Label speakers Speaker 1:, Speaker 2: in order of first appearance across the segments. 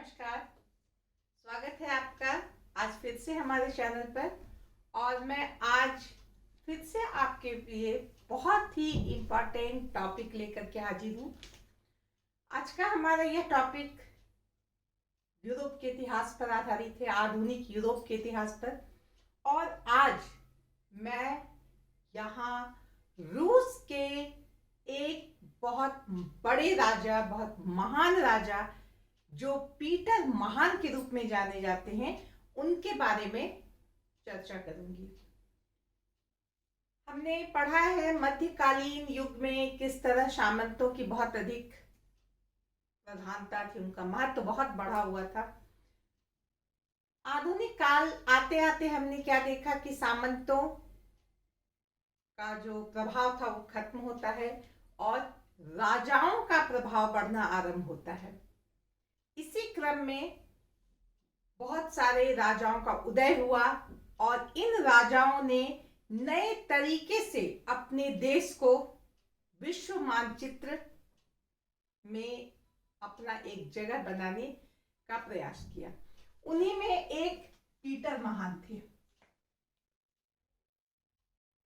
Speaker 1: नमस्कार। स्वागत है आपका आज फिर से हमारे चैनल पर। और मैं आज फिर से आपके लिए बहुत ही इम्पोर्टेंट टॉपिक लेकर के हाजिर हूँ। आज का हमारा यह टॉपिक यूरोप के इतिहास पर आधारित है, आधुनिक यूरोप के इतिहास पर। और आज मैं यहाँ रूस के एक बहुत बड़े राजा, बहुत महान राजा जो पीटर महान के रूप में जाने जाते हैं, उनके बारे में चर्चा करूंगी। हमने पढ़ा है मध्यकालीन युग में किस तरह सामंतों की बहुत अधिक प्रधानता थी, उनका महत्व बहुत बढ़ा हुआ था। आधुनिक काल आते आते हमने क्या देखा कि सामंतों का जो प्रभाव था वो खत्म होता है और राजाओं का प्रभाव बढ़ना आरंभ होता है। इसी क्रम में बहुत सारे राजाओं का उदय हुआ और इन राजाओं ने नए तरीके से अपने देश को विश्व मानचित्र में अपना एक जगह बनाने का प्रयास किया। उन्हीं में एक पीटर महान थे।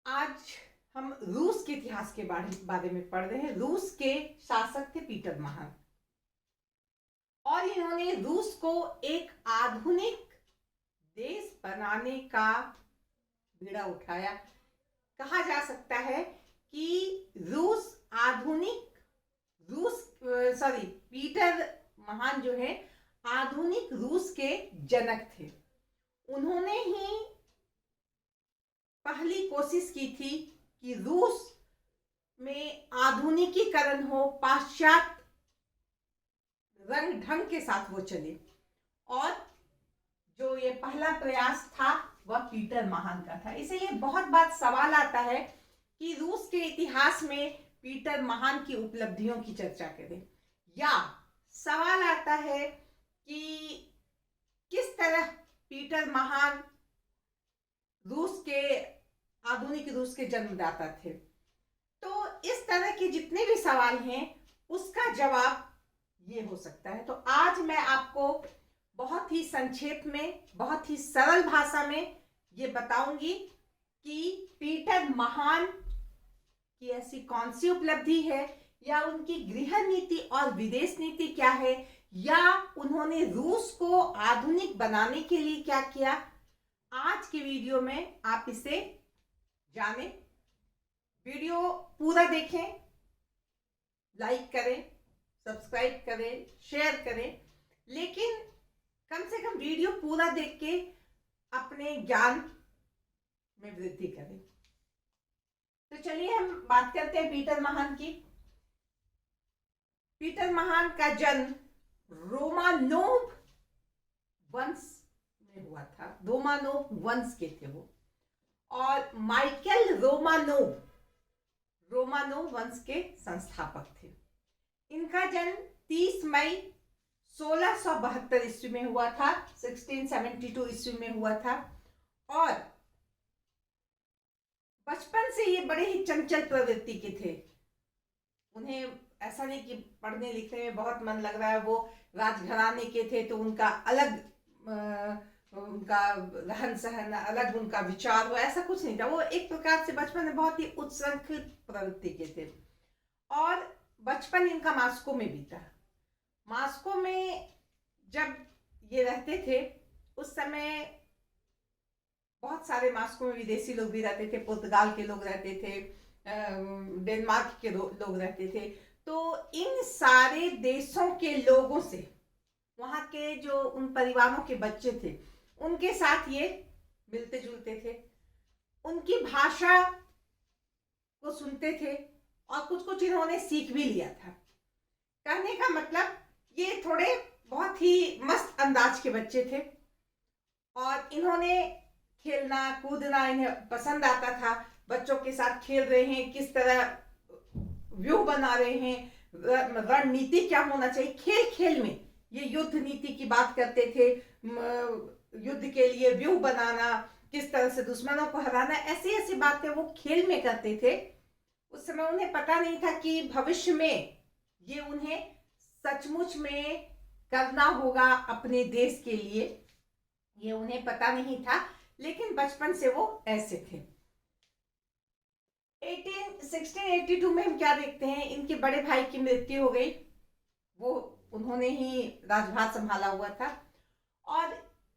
Speaker 1: आज हम रूस के इतिहास के बारे में पढ़ रहे हैं। रूस के शासक थे पीटर महान और इन्होंने रूस को एक आधुनिक देश बनाने का बीड़ा उठाया। कहा जा सकता है कि पीटर महान जो है आधुनिक रूस के जनक थे। उन्होंने ही पहली कोशिश की थी कि रूस में आधुनिकीकरण हो, पाश्चात्य रंग ढंग के साथ वो चले। और जो ये पहला प्रयास था वह पीटर महान का था। इसीलिए बहुत बार सवाल आता है कि रूस के इतिहास में पीटर महान की उपलब्धियों की चर्चा करें, या सवाल आता है कि किस तरह पीटर महान आधुनिक रूस के जन्मदाता थे। तो इस तरह के जितने भी सवाल हैं उसका जवाब ये हो सकता है। तो आज मैं आपको बहुत ही संक्षेप में, बहुत ही सरल भाषा में ये बताऊंगी कि पीटर महान की ऐसी कौन सी उपलब्धि है, या उनकी गृह नीति और विदेश नीति क्या है, या उन्होंने रूस को आधुनिक बनाने के लिए क्या किया। आज की वीडियो में आप इसे जानें। वीडियो पूरा देखें, लाइक करें, सब्सक्राइब करें, शेयर करें, लेकिन कम से कम वीडियो पूरा देख के अपने ज्ञान में वृद्धि करें। तो चलिए हम बात करते हैं पीटर महान की। पीटर महान का जन्म रोमानोव वंश में हुआ था। रोमानोव वंश के थे वो, और माइकल रोमानोव वंश के संस्थापक थे। इनका जन्म 30 मई 1672 ईस्वी में हुआ था, 1672 ईस्वी में हुआ था। और बचपन से ये बड़े ही चंचल प्रवृत्ति के थे। उन्हें ऐसा नहीं कि पढ़ने लिखने में बहुत मन लग रहा है, वो राजघराने के थे तो उनका अलग उनका रहन सहन अलग, उनका विचार हो, ऐसा कुछ नहीं था। वो एक प्रकार से बचपन में बहुत ही उच्छृंखलित प्रवृत्ति के थे। और बचपन इनका मास्को में बीता। मास्को में जब ये रहते थे उस समय बहुत सारे मास्को में विदेशी लोग भी रहते थे, पुर्तगाल के लोग रहते थे, डेनमार्क के लोग रहते थे। तो इन सारे देशों के लोगों से, वहाँ के जो उन परिवारों के बच्चे थे उनके साथ ये मिलते जुलते थे, उनकी भाषा को सुनते थे और कुछ कुछ इन्होंने सीख भी लिया था। कहने का मतलब ये थोड़े बहुत ही मस्त अंदाज के बच्चे थे और इन्होंने खेलना कूदना इन्हें पसंद आता था। बच्चों के साथ खेल रहे हैं, किस तरह व्यूह बना रहे हैं, रणनीति क्या होना चाहिए, खेल खेल में ये युद्ध नीति की बात करते थे। युद्ध के लिए व्यूह बनाना, किस तरह से दुश्मनों को हराना, ऐसी ऐसी बातें वो खेल में करते थे। उस समय उन्हें पता नहीं था कि भविष्य में ये उन्हें सचमुच में करना होगा अपने देश के लिए, ये उन्हें पता नहीं था, लेकिन बचपन से वो ऐसे थे। 1682 में हम क्या देखते हैं, इनके बड़े भाई की मृत्यु हो गई, वो उन्होंने ही राजभार संभाला हुआ था, और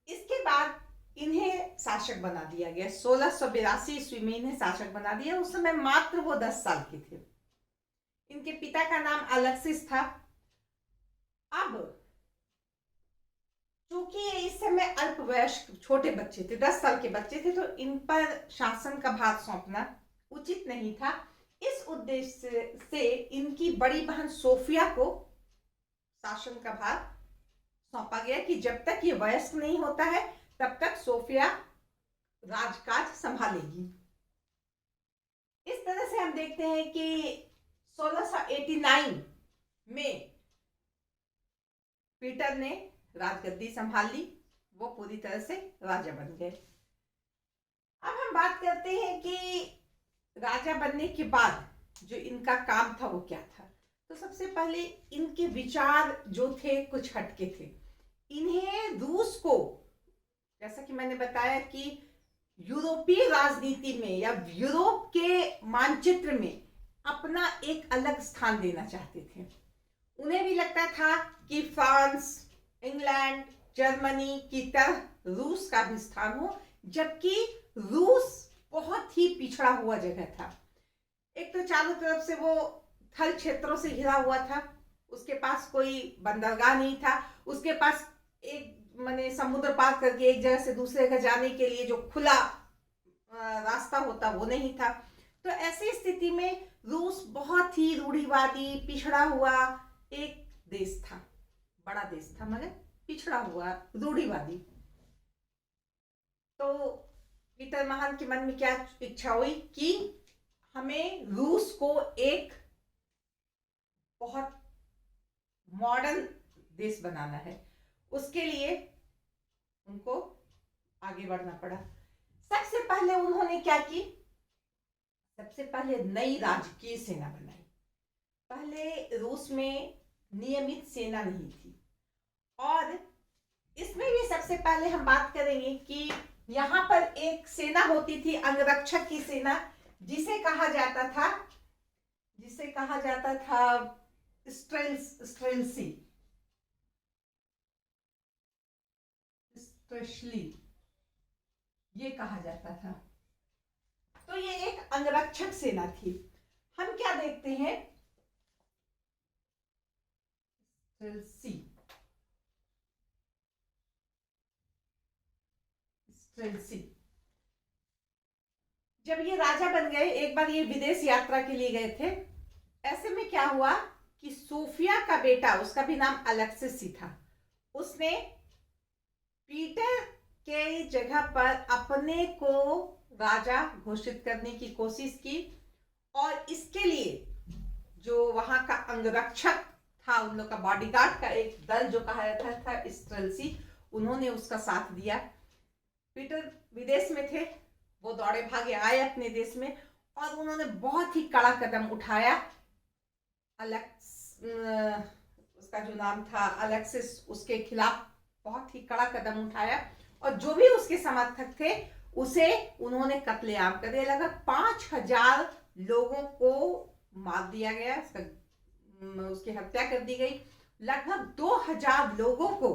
Speaker 1: इसके बाद इन्हें शासक बना दिया गया। 1682 ईस्वी में इन्हें शासक बना दिया। उस समय मात्र वो 10 साल के थे। इनके पिता का नाम अलेक्सिस था। अब चूंकि ये इस समय अल्पवयस्क छोटे बच्चे थे, 10 साल के बच्चे थे, तो इन पर शासन का भार सौंपना उचित नहीं था। इस उद्देश्य से इनकी बड़ी बहन सोफिया को शासन का भार सौंपा गया कि जब तक ये वयस्क नहीं होता है तब तक सोफिया राजकाज संभालेगी। इस तरह से हम देखते हैं कि 1689 में पीटर ने राजगद्दी संभाल ली, वो पूरी तरह से राजा बन गए। अब हम बात करते हैं कि राजा बनने के बाद जो इनका काम था वो क्या था। तो सबसे पहले इनके विचार जो थे कुछ हटके थे। इन्हें रूस को, जैसा कि मैंने बताया कि यूरोपीय राजनीति में या यूरोप के मानचित्र में अपना एक अलग स्थान देना चाहते थे। उन्हें भी लगता था कि फ्रांस, इंग्लैंड, जर्मनी की तरह रूस का भी स्थान हो, जबकि रूस बहुत ही पिछड़ा हुआ जगह था। एक तो चारों तरफ से वो थल क्षेत्रों से घिरा हुआ था, उसके पास कोई बंदरगाह नहीं था, उसके पास एक माने समुद्र पार करके एक जगह से दूसरे जगह जाने के लिए जो खुला रास्ता होता वो नहीं था। तो ऐसी स्थिति में रूस बहुत ही रूढ़िवादी, पिछड़ा हुआ एक देश था, बड़ा देश था मगर पिछड़ा हुआ, रूढ़िवादी। तो पीटर महान के मन में क्या इच्छा हुई कि हमें रूस को एक बहुत मॉडर्न देश बनाना है। उसके लिए उनको आगे बढ़ना पड़ा। सबसे पहले उन्होंने क्या की, सबसे पहले नई राजकीय सेना बनाई। पहले रूस में नियमित सेना नहीं थी, और इसमें भी सबसे पहले हम बात करेंगे कि यहाँ पर एक सेना होती थी, अंगरक्षक की सेना, जिसे कहा जाता था स्ट्रेशली, ये कहा जाता था। तो ये एक अंगरक्षक सेना थी। हम क्या देखते हैं, जब ये राजा बन गए, एक बार ये विदेश यात्रा के लिए गए थे। ऐसे में क्या हुआ कि सोफिया का बेटा, उसका भी नाम अलेक्सिस ही था, उसने पीटर के जगह पर अपने को राजा घोषित करने की कोशिश की, और इसके लिए जो वहां का अंगरक्षक था, उन लोग का बॉडीगार्ड का एक दल जो कहा जाता था स्ट्रेलसी, उन्होंने उसका साथ दिया। पीटर विदेश में थे, वो दौड़े भागे आए अपने देश में, और उन्होंने बहुत ही कड़ा कदम उठाया। उसका जो नाम था अलेक्सिस, उसके खिलाफ बहुत ही कड़ा कदम उठाया, और जो भी उसके समर्थक थे उसे उन्होंने कत्लेआम कर दिया। लगभग 5000 लोगों को मार दिया गया, उसकी हत्या कर दी गई। लगभग 2000 लोगों को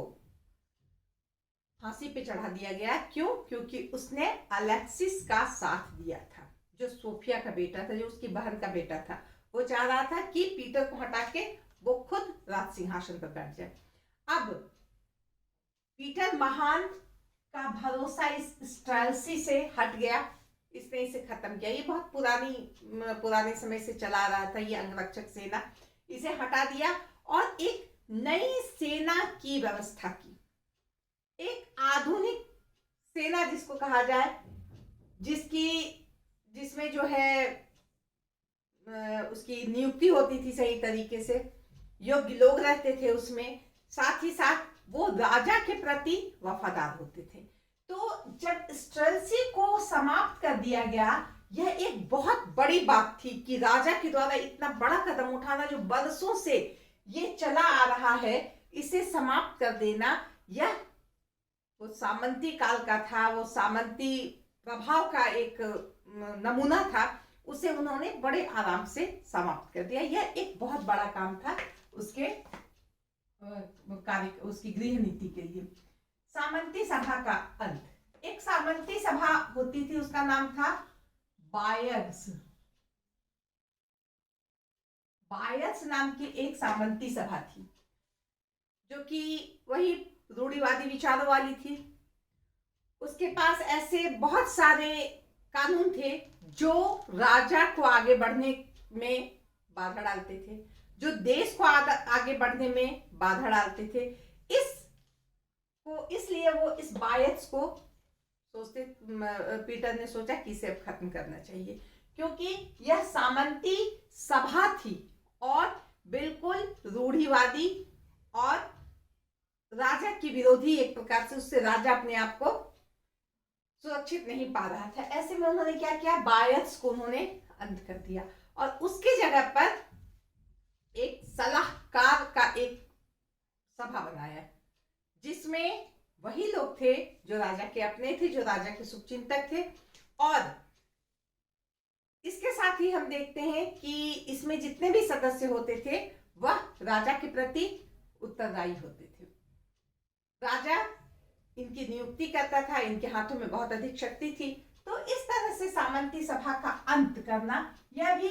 Speaker 1: फांसी पे चढ़ा दिया गया। क्यों? क्योंकि उसने अलेक्सिस का साथ दिया था, जो सोफिया का बेटा था, जो उसकी बहन का बेटा था। वो चाह रहा था कि पीटर को हटा के वो खुद राज सिंहासन पर बैठ जाए। अब पीटर महान का भरोसा इस स्ट्रेलसी से हट गया, इसने इसे खत्म किया। ये बहुत पुराने समय से चला रहा था ये अंगरक्षक सेना, इसे हटा दिया और एक नई सेना की व्यवस्था की। एक आधुनिक सेना जिसको कहा जाए, जिसमें जो है उसकी नियुक्ति होती थी सही तरीके से, योग्य लोग रहते थे उसमें, साथ ही साथ वो राजा के प्रति वफादार होते थे। तो जब स्ट्रेलसी को समाप्त कर दिया गया, यह एक बहुत बड़ी बात थी कि राजा के द्वारा इतना बड़ा कदम उठाना जो बरसों से ये चला आ रहा है, इसे समाप्त कर देना, यह वो सामंती काल का था, वो सामंती प्रभाव का एक नमूना था, उसे उन्होंने बड़े आराम से समाप्त कर दिया। यह एक बहुत बड़ा काम था उसके कार्य, उसकी गृह नीति के लिए। सामंती सभा का अंत। एक सामंती सभा होती थी, उसका नाम था बायर्स। बायर्स नाम की एक सामंती सभा थी, जो कि वही रूढ़िवादी विचारों वाली थी। उसके पास ऐसे बहुत सारे कानून थे जो राजा को आगे बढ़ने में बाधा डालते थे, जो देश को आगे बढ़ने में बाधा डालते थे। इसलिए वो इस बायर्स को सोचते, पीटर ने सोचा कि इसे अब खत्म करना चाहिए, क्योंकि यह सामंती सभा थी और बिल्कुल रूढ़िवादी और राजा की विरोधी एक प्रकार से। उससे राजा अपने आप को सुरक्षित नहीं पा रहा था। ऐसे में उन्होंने क्या किया, बायर्स को उन्होंने अंत कर दिया और उसकी जगह पर एक सलाहकार का एक सभा बनाया, जिसमें वही लोग थे जो राजा के अपने थे, जो राजा के शुभचिंतक थे। और इसके साथ ही हम देखते हैं कि इसमें जितने भी सदस्य होते थे वह राजा के प्रति उत्तरदायी होते थे। राजा इनकी नियुक्ति करता था, इनके हाथों में बहुत अधिक शक्ति थी। तो इस तरह से सामंती सभा का अंत करना, यह भी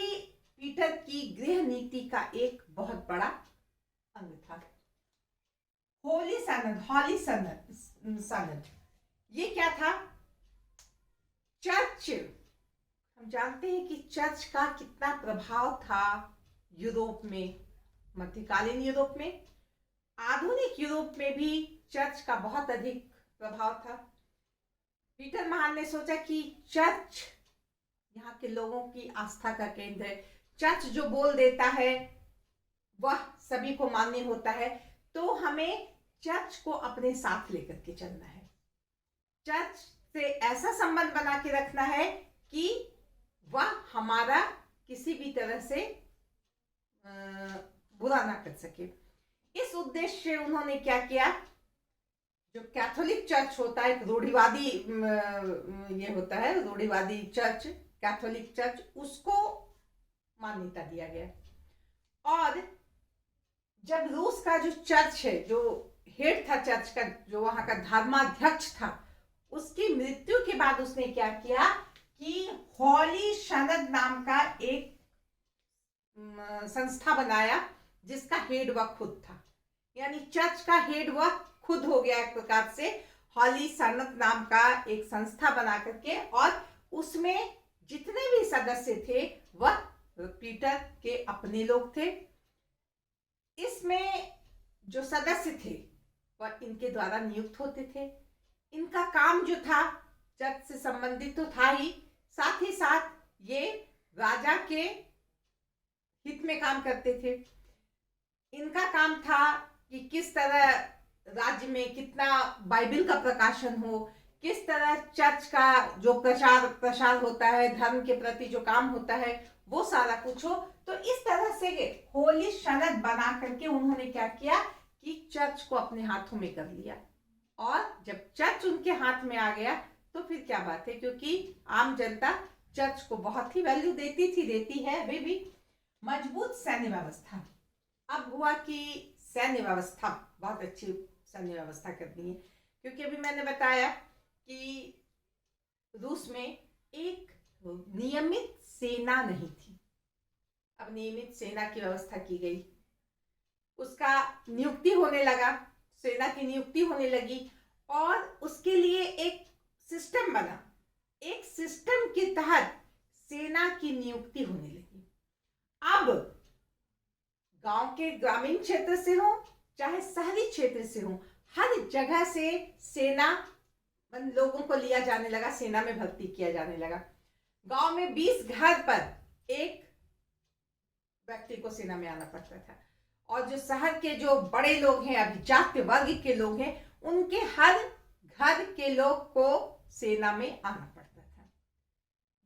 Speaker 1: पीटर की गृह नीति का एक बहुत बड़ा अंग था। होली सनद, ये क्या था? चर्च, हम जानते हैं कि चर्च का कितना प्रभाव था यूरोप में, मध्यकालीन यूरोप में, आधुनिक यूरोप में भी चर्च का बहुत अधिक प्रभाव था। पीटर महान ने सोचा कि चर्च यहाँ के लोगों की आस्था का केंद्र है। चर्च जो बोल देता है वह सभी को मान्य होता है, तो हमें चर्च को अपने साथ लेकर के चलना है। चर्च से ऐसा संबंध बना के रखना है कि वह हमारा किसी भी तरह से बुरा ना कर सके। इस उद्देश्य से उन्होंने क्या किया, जो कैथोलिक चर्च होता है, रूढ़िवादी ये होता है, रूढ़िवादी चर्च, कैथोलिक चर्च, उसको मान्यता दिया गया। और जब रूस का जो चर्च है, जो हेड था चर्च का, जो वहां का धर्माध्यक्ष था, उसकी मृत्यु के बाद उसने क्या किया कि होली सनद नाम का एक संस्था बनाया, जिसका हेड वह खुद था। यानी चर्च का हेड वह खुद हो गया एक प्रकार से। होली सनद नाम का एक संस्था बना करके, और उसमें जितने भी सदस्य थे वह पीटर के अपने लोग थे। इसमें जो सदस्य थे वह इनके द्वारा नियुक्त होते थे। इनका काम जो था चर्च से संबंधित तो था ही, साथ ही साथ ये राजा के हित में काम करते थे। इनका काम था कि किस तरह राज्य में कितना बाइबल का प्रकाशन हो, किस तरह चर्च का जो प्रसार होता है, धर्म के प्रति जो काम होता है, वो सारा कुछ हो। तो इस तरह से होली सनद बना करके उन्होंने क्या किया कि चर्च को अपने हाथों में कर लिया। और जब चर्च उनके हाथ में आ गया तो फिर क्या बात है, क्योंकि आम जनता चर्च को बहुत ही वैल्यू देती है अभी भी। मजबूत सैन्य व्यवस्था। अब हुआ कि सैन्य व्यवस्था, बहुत अच्छी सैन्य व्यवस्था करनी है, क्योंकि अभी मैंने बताया कि रूस में एक नियमित सेना नहीं थी। अब नियमित सेना की व्यवस्था की गई, उसका नियुक्ति होने लगा, सेना की नियुक्ति होने लगी, और उसके लिए एक सिस्टम बना। एक सिस्टम के तहत सेना की नियुक्ति होने लगी। अब गांव के ग्रामीण क्षेत्र से हो चाहे शहरी क्षेत्र से हो, हर जगह से सेना लोगों को लिया जाने लगा, सेना में भर्ती किया जाने लगा। गांव में 20 घर पर एक व्यक्ति को सेना में आना पड़ता था, और जो शहर के जो बड़े लोग हैं, अभिजात्य वर्ग के लोग हैं, उनके हर घर के लोग को सेना में आना पड़ता था।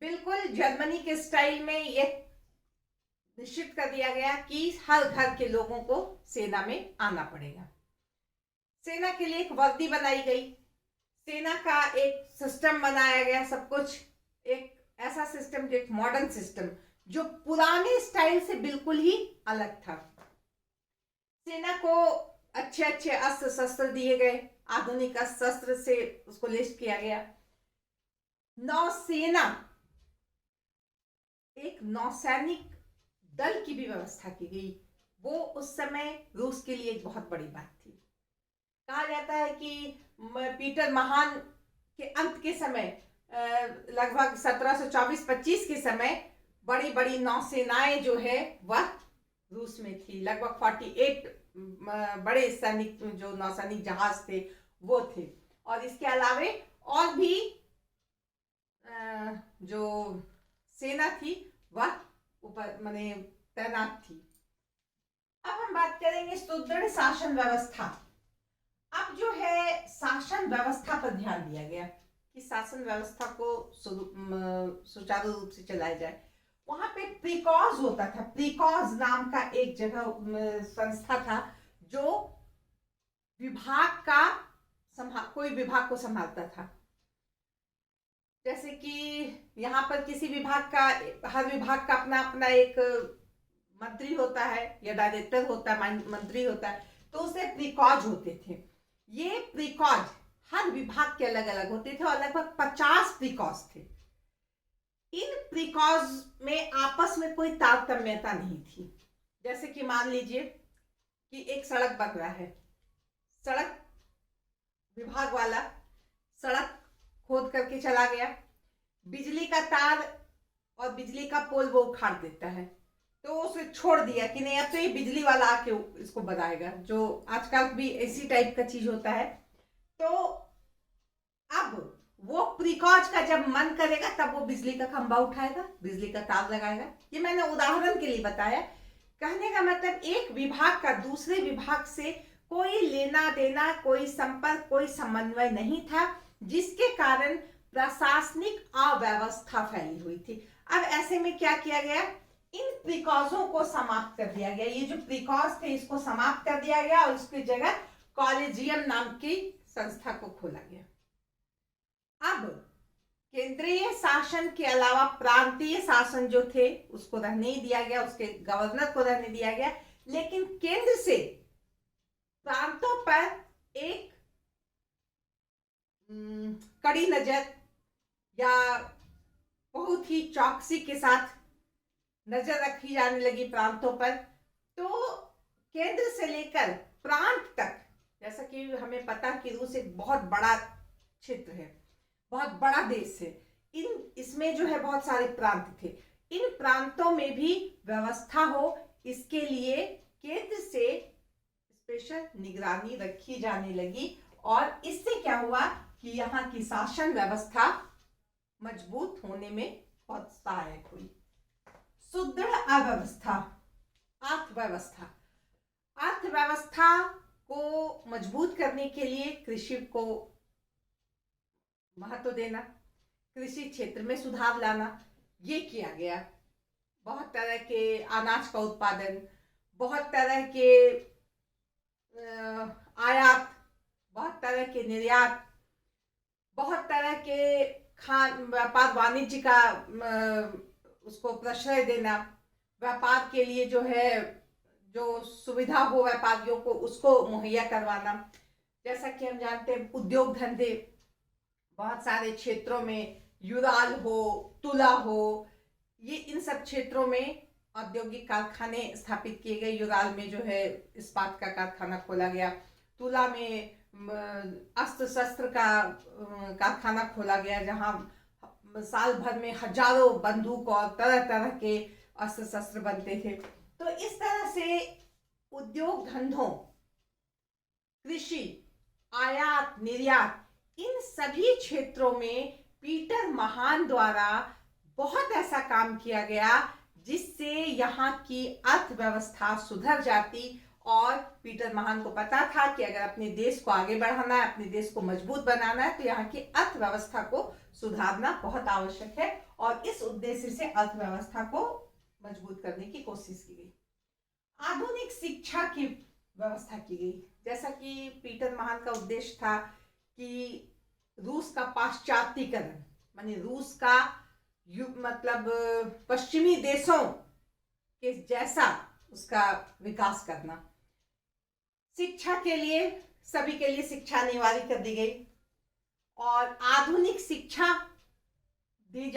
Speaker 1: बिल्कुल जर्मनी के स्टाइल में यह निश्चित कर दिया गया कि हर घर के लोगों को सेना में आना पड़ेगा। सेना के लिए एक वर्दी बनाई गई, सेना का एक सिस्टम बनाया गया, सब कुछ एक ऐसा सिस्टम, जो एक मॉडर्न सिस्टम, जो पुराने स्टाइल से बिल्कुल ही अलग था। सेना को अच्छे अच्छे अस्त्र शस्त्र दिए गए, आधुनिक अस्त्र शस्त्र से उसको लिस्ट किया गया। नौसेना, एक नौसैनिक दल की भी व्यवस्था की गई। वो उस समय रूस के लिए एक बहुत बड़ी बात थी। कहा जाता है कि पीटर महान के अंत के समय, लगभग 1724-25 के समय, बड़ी बड़ी नौसेनाएं जो है वह रूस में थी। लगभग 48 बड़े सैनिक, जो नौसैनिक जहाज थे वो थे। और इसके अलावे और भी जो सेना थी वह ऊपर माने तैनात थी। अब हम बात करेंगे सुदृढ़ शासन व्यवस्था। अब जो है शासन व्यवस्था पर ध्यान दिया गया कि शासन व्यवस्था को सुचारू रूप से चलाया जाए। वहां पे प्रीकॉज होता था, प्रीकॉज नाम का एक जगह संस्था था जो विभाग का कोई विभाग को संभालता था। जैसे कि यहाँ पर किसी विभाग का, हर विभाग का अपना अपना एक मंत्री होता है या डायरेक्टर होता है, मंत्री होता है, तो उसे प्रीकॉज होते थे। ये प्रीकॉज हर विभाग के अलग अलग होते थे और लगभग 50 प्रीकॉज थे। इन प्रीकॉज में आपस में कोई तारतम्यता नहीं थी। जैसे कि मान लीजिए कि एक सड़क बन रहा है, सड़क विभाग वाला सड़क खोद करके चला गया, बिजली का तार और बिजली का पोल वो उखाड़ देता है, तो उसे छोड़ दिया कि नहीं अब तो ये बिजली वाला आके इसको बनाएगा, जो आजकल भी इसी टाइप का चीज होता है। तो अब वो प्रीकॉज का जब मन करेगा तब वो बिजली का खंभा उठाएगा, बिजली का तार लगाएगा। ये मैंने उदाहरण के लिए बताया। कहने का मतलब एक विभाग का दूसरे विभाग से कोई लेना देना, कोई संपर्क, कोई समन्वय नहीं था, जिसके कारण प्रशासनिक अव्यवस्था फैली हुई थी। अब ऐसे में क्या किया गया, इन प्रीकॉजों को समाप्त कर दिया गया। ये जो प्रीकॉज थे इसको समाप्त कर दिया गया और उसकी जगह कॉलेजियम नाम की संस्था को खोला गया। अब केंद्रीय शासन के अलावा प्रांतीय शासन जो थे उसको रहने ही दिया गया, उसके गवर्नर को रहने दिया गया, लेकिन केंद्र से प्रांतों पर एक कड़ी नजर या बहुत ही चौकसी के साथ नजर रखी जाने लगी प्रांतों पर। तो केंद्र से लेकर प्रांत तक, जैसा कि हमें पता कि रूस एक बहुत बड़ा क्षेत्र है, बहुत बड़ा देश है, इसमें जो है बहुत सारे प्रांत थे। इन प्रांतों में भी व्यवस्था हो, इसके लिए केंद्र से स्पेशल निगरानी रखी जाने लगी और इससे क्या हुआ कि यहाँ की शासन व्यवस्था मजबूत होने में बहुत सहायक हुई। सुदृढ़ अव्यवस्था, अर्थव्यवस्था। अर्थव्यवस्था को मजबूत करने के लिए कृषि को महत्व देना, कृषि क्षेत्र में सुधार लाना, ये किया गया। बहुत तरह के अनाज का उत्पादन, बहुत तरह के आयात, बहुत तरह के निर्यात, बहुत तरह के व्यापार वाणिज्य का उसको प्रश्रय देना, व्यापार के लिए जो है जो सुविधा हो व्यापारियों को उसको मुहैया करवाना। जैसा कि हम जानते हैं उद्योग धंधे बहुत सारे क्षेत्रों में, यूराल हो, तुला हो, ये इन सब क्षेत्रों में औद्योगिक कारखाने स्थापित किए गए। यूराल में जो है इस्पात का कारखाना खोला गया, तुला में अस्त्र शस्त्र का कारखाना खोला गया, जहां साल भर में हजारों बंदूक और तरह तरह के अस्त्र शस्त्र बनते थे। तो इस तरह से उद्योग धंधों, कृषि, आयात निर्यात, इन सभी क्षेत्रों में पीटर महान द्वारा बहुत ऐसा काम किया गया जिससे यहाँ की अर्थव्यवस्था सुधर जाती। और पीटर महान को पता था कि अगर अपने देश को आगे बढ़ाना है, अपने देश को मजबूत बनाना है, तो यहाँ की अर्थव्यवस्था को सुधारना बहुत आवश्यक है और इस उद्देश्य से अर्थव्यवस्था को मजबूत करने की कोशिश की गई। आधुनिक शिक्षा की व्यवस्था की गई। जैसा कि पीटर महान का उद्देश्य था कि रूस का पाश्चात्यीकरण, माने रूस का मतलब पश्चिमी देशों के जैसा उसका विकास करना। शिक्षा के लिए सभी के लिए शिक्षा अनिवार्य कर दी गई और आधुनिक शिक्षा दी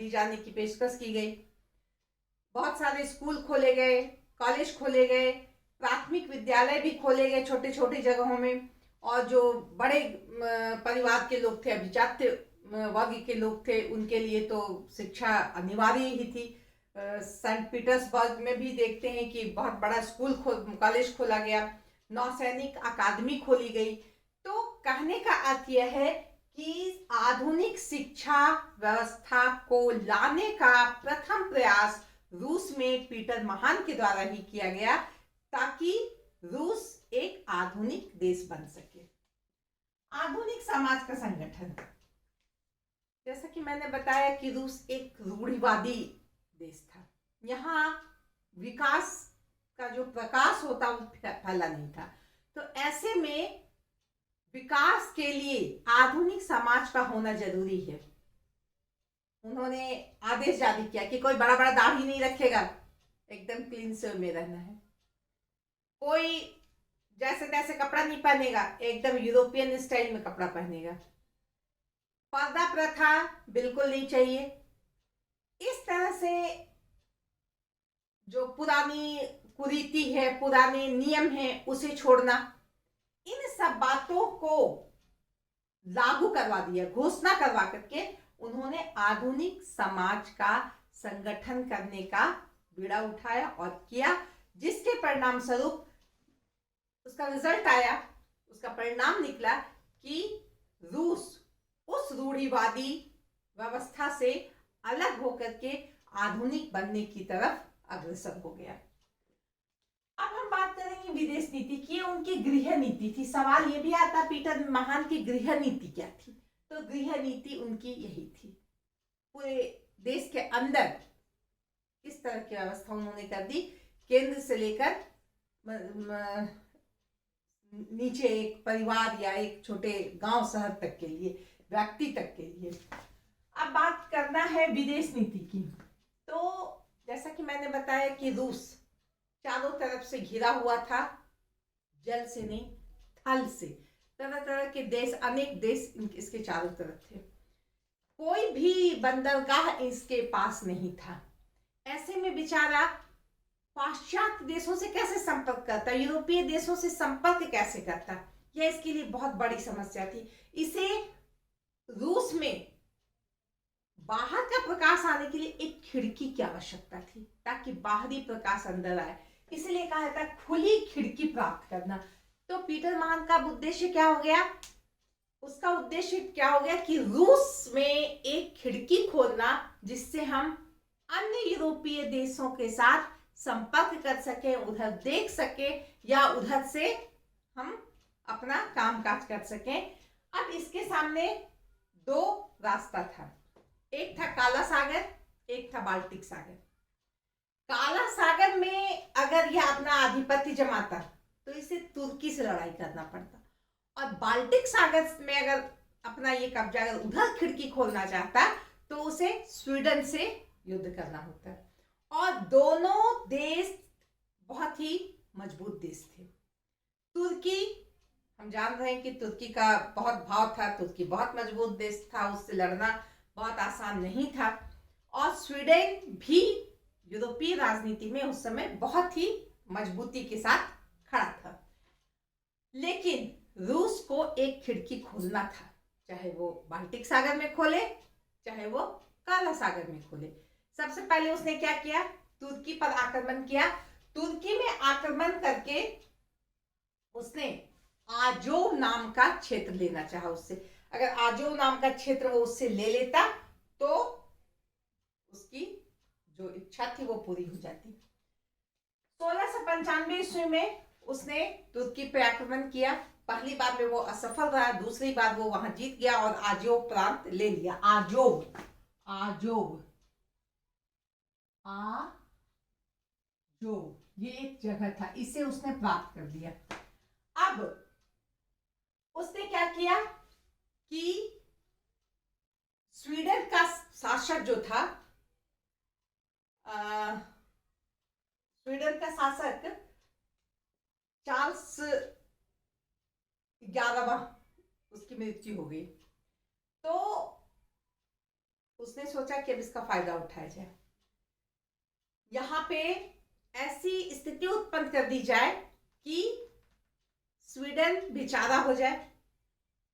Speaker 1: जाने की पेशकश की गई। बहुत सारे स्कूल खोले गए, कॉलेज खोले गए, प्राथमिक विद्यालय भी खोले गए छोटे छोटे जगहों में। और जो बड़े परिवार के लोग थे, अभिजात्य वर्ग के लोग थे, उनके लिए तो शिक्षा अनिवार्य ही थी। सेंट पीटर्सबर्ग में भी देखते हैं कि बहुत बड़ा स्कूल कॉलेज खोला गया, नौसैनिक अकादमी खोली गई। तो कहने का अर्थ यह है कि आधुनिक शिक्षा व्यवस्था को लाने का प्रथम प्रयास रूस में पीटर महान के द्वारा ही किया गया, ताकि रूस एक आधुनिक देश बन सके। आधुनिक समाज का संगठन, जैसा कि मैंने बताया कि रूस एक रूढ़िवादी देश था। यहाँ विकास का जो प्रकाश होता वो फैला नहीं था। तो ऐसे में विकास के लिए आधुनिक समाज का होना जरूरी है। उन्होंने आदेश जारी किया कि कोई बड़ा बड़ा दाढ़ी नहीं रखेगा, एकदम क्लीन से में रहना है। कोई जैसे तैसे कपड़ा नहीं पहनेगा, एकदम यूरोपियन स्टाइल में कपड़ा पहनेगा। पर्दा प्रथा बिल्कुल नहीं चाहिए। इस तरह से जो पुरानी कुरीति है, पुराने नियम है, उसे छोड़ना, इन सब बातों को लागू करवा दिया, घोषणा करवा करके उन्होंने आधुनिक समाज का संगठन करने का बीड़ा उठाया और किया, जिसके परिणाम स्वरूप उसका रिजल्ट आया, उसका परिणाम निकला कि रूस उस रूढ़िवादी व्यवस्था से अलग होकर के आधुनिक बनने की तरफ अग्रसर हो गया। अब हम बात करेंगे विदेश नीति की। उनकी गृह नीति थी। सवाल ये भी आता पीटर महान की गृह नीति क्या थी? तो गृह नीति उनकी यही थी, पूरे देश के अंदर किस तरह की व्यवस्था उन्होंने कर दी, केंद्र से लेकर नीचे एक परिवार या एक छोटे गांव शहर तक के लिए, व्यक्ति तक के लिए। अब बात करना है विदेश नीति की। तो जैसा कि मैंने बताया कि रूस चारों तरफ से घिरा हुआ था, जल से नहीं थल से। तरह तरह के देश, अनेक देश इसके चारों तरफ थे। कोई भी बंदरगाह इसके पास नहीं था। ऐसे में बेचारा पाश्चात्य देशों से कैसे संपर्क करता, यूरोपीय देशों से संपर्क कैसे करता, यह इसके लिए बहुत बड़ी समस्या थी। इसे रूस में बाहर का प्रकाश आने के लिए एक खिड़की की आवश्यकता थी, ताकि बाहरी प्रकाश अंदर आए। इसलिए कहा जाता है खुली खिड़की प्राप्त करना। तो पीटर महान का उद्देश्य क्या हो गया? उसका उद्देश्य क्या हो गया कि रूस में एक खिड़की खोलना, जिससे हम अन्य यूरोपीय देशों के साथ संपर्क कर सके, उधर देख सके, या उधर से हम अपना कामकाज कर सकें। अब इसके सामने दो रास्ता था, एक था काला सागर, एक था बाल्टिक सागर। काला सागर में अगर यह अपना आधिपत्य जमाता तो इसे तुर्की से लड़ाई करना पड़ता, और बाल्टिक सागर में अगर अपना ये कब्जा, अगर उधर खिड़की खोलना चाहता तो उसे स्वीडन से युद्ध करना होता। और दोनों देश बहुत ही मजबूत देश थे। तुर्की, हम जान रहे हैं कि तुर्की का बहुत भाव था, तुर्की बहुत मजबूत देश था, उससे लड़ना बहुत आसान नहीं था। और स्वीडन भी यूरोपीय राजनीति में उस समय बहुत ही मजबूती के साथ खड़ा था। लेकिन रूस को एक खिड़की खोलना था, चाहे वो बाल्टिक सागर में खोले, चाहे वो काला सागर में खोले। सबसे पहले उसने क्या किया? तुर्की पर आक्रमण किया। तुर्की में आक्रमण करके उसने आजोव नाम का क्षेत्र लेना चाहा उससे। अगर आजोव नाम का क्षेत्र वो उससे ले लेता तो उसकी जो इच्छा थी वो पूरी हो जाती। 1695 ईस्वी में उसने तुर्की पर आक्रमण किया। पहली बार में वो असफल रहा, दूसरी बार वो वहां जीत गया और आजोव प्रांत ले लिया। आजोव, आजोव, जो ये एक जगह था, इसे उसने प्राप्त कर लिया। अब उसने क्या किया कि स्वीडन का शासक जो था, स्वीडन का शासक चार्ल्स 11वां, उसकी मृत्यु हो गई। तो उसने सोचा कि अब इसका फायदा उठाया जाए, यहां पे ऐसी स्थिति उत्पन्न कर दी जाए कि स्वीडन बेचारा हो जाए।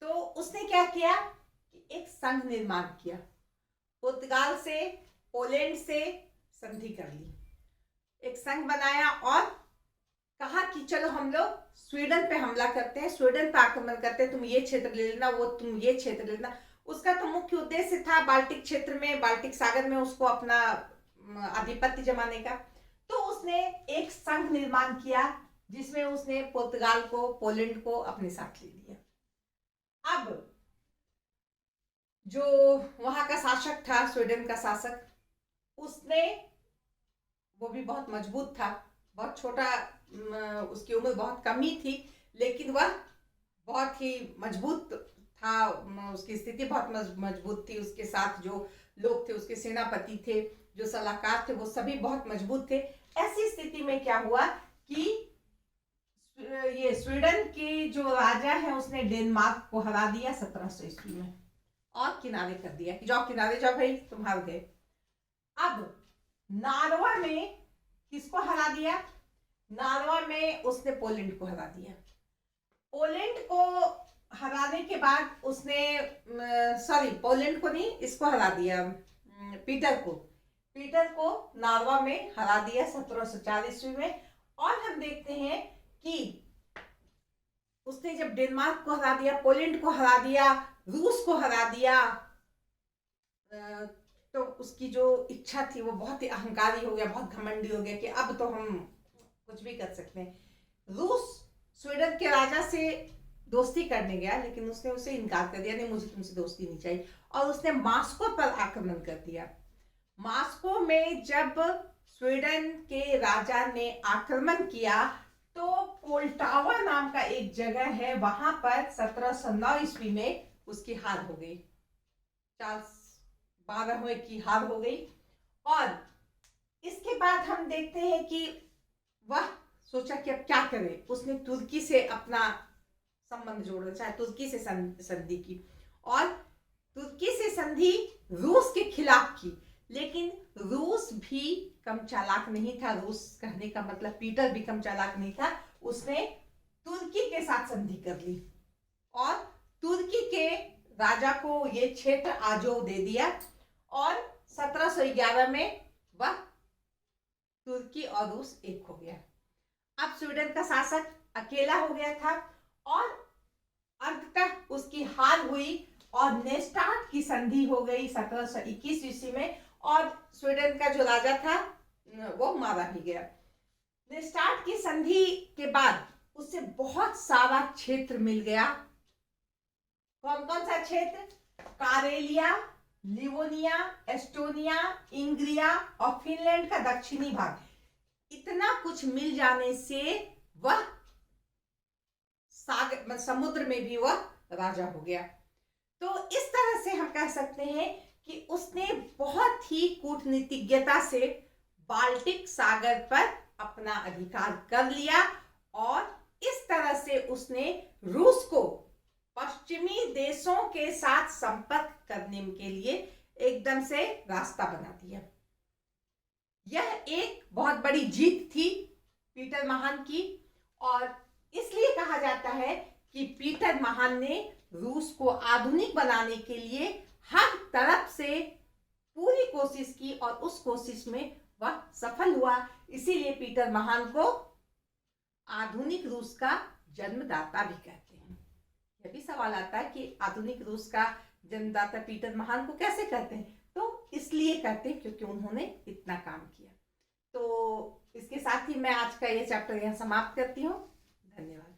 Speaker 1: तो उसने क्या किया कि एक संघ निर्माण किया, पुर्तगाल से, पोलैंड से संधि कर ली, एक संघ बनाया और कहा कि चलो हम लोग स्वीडन पे हमला करते हैं, स्वीडन पे आक्रमण करते हैं, तुम ये क्षेत्र ले लेना, वो तुम ये क्षेत्र ले लेना। उसका तो मुख्य उद्देश्य था बाल्टिक क्षेत्र में, बाल्टिक सागर में उसको अपना आधिपत्य जमाने का। तो उसने एक संघ निर्माण किया जिसमें उसने पुर्तगाल को, पोलैंड को अपने साथ ले लिया। अब जो वहां का शासक था, स्वीडन का शासक, उसने, वो भी बहुत मजबूत था, बहुत छोटा, उसकी उम्र बहुत कम ही थी, लेकिन वह बहुत ही मजबूत था, उसकी स्थिति बहुत मजबूत थी, उसके साथ जो लोग थे, उसके सेनापति थे, जो सलाहकार थे, वो सभी बहुत मजबूत थे। ऐसी स्थिति में क्या हुआ कि ये स्वीडन की जो राजा है उसने डेनमार्क को हरा दिया 1700 ईस्वी में और किनारे कर दिया कि जाओ किनारे जाओ भाई, तुम हार गए। अब नार्वा में किसको हरा दिया? नार्वा में उसने पोलैंड को हरा दिया। पोलैंड को हराने के बाद उसने, सॉरी पोलैंड को नहीं, इसको हरा दिया, पीटर को नार्वा में हरा दिया 1704 ईस्वी में। और हम देखते हैं कि उसने जब डेनमार्क को हरा दिया, पोलैंड को हरा दिया, रूस को हरा दिया, तो उसकी जो इच्छा थी वो बहुत ही अहंकारी हो गया, बहुत घमंडी हो गया कि अब तो हम कुछ भी कर सकते हैं। रूस स्वीडन के राजा से दोस्ती करने गया, लेकिन उसने उसे इनकार कर दिया, नहीं मुझे तुमसे दोस्ती नहीं चाहिए, और उसने मॉस्को पर आक्रमण कर दिया। मॉस्को में जब स्वीडन के राजा ने आक्रमण किया तो पोल्टावा नाम का एक जगह है, वहां पर 1709 ईस्वी में उसकी हार हो गई, चार्ल्स 12वें की हार हो गई। और इसके बाद हम देखते हैं कि वह सोचा कि अब क्या करे, उसने तुर्की से अपना संबंध जोड़ा, चाहे तुर्की से संधि की, और तुर्की से संधि रूस के खिलाफ की, लेकिन रूस भी कम चालाक नहीं था। रूस कहने का मतलब पीटर भी कम चालाक नहीं था, उसने तुर्की के साथ संधि कर ली और तुर्की के राजा को ये क्षेत्र आजोव दे दिया, और 1711 में वह तुर्की और रूस एक हो गया। अब स्वीडन का शासक अकेला हो गया था और अंततः उसकी हार हुई और नेस्टार्ट की संधि हो गई 1721 ईस्वी में, और स्वीडन का जो राजा था वो मारा भी गया। नेस्टार्ट की संधि के बाद उससे बहुत सारा क्षेत्र मिल गया। कौन कौन सा क्षेत्र? कारेलिया, लिवोनिया, एस्टोनिया, इंग्रिया और फिनलैंड का दक्षिणी भाग। इतना कुछ मिल जाने से वह सागर, समुद्र में भी वह राजा हो गया। तो इस तरह से हम कह सकते हैं कि उसने बहुत ही कूटनीतिज्ञता से बाल्टिक सागर पर अपना अधिकार कर लिया, और इस तरह से उसने रूस को पश्चिमी देशों के साथ संपर्क करने के लिए एकदम से रास्ता बना दिया। यह एक बहुत बड़ी जीत थी पीटर महान की, और इसलिए कहा जाता है कि पीटर महान ने रूस को आधुनिक बनाने के लिए हर तरफ से पूरी कोशिश की, और उस कोशिश में वह सफल हुआ। इसीलिए पीटर महान को आधुनिक रूस का जन्मदाता भी कहते हैं। यह भी सवाल आता है कि आधुनिक रूस का जन्मदाता पीटर महान को कैसे कहते हैं? तो इसलिए कहते हैं क्योंकि उन्होंने इतना काम किया। तो इसके साथ ही मैं आज का ये चैप्टर यहाँ समाप्त करती हूँ। धन्यवाद।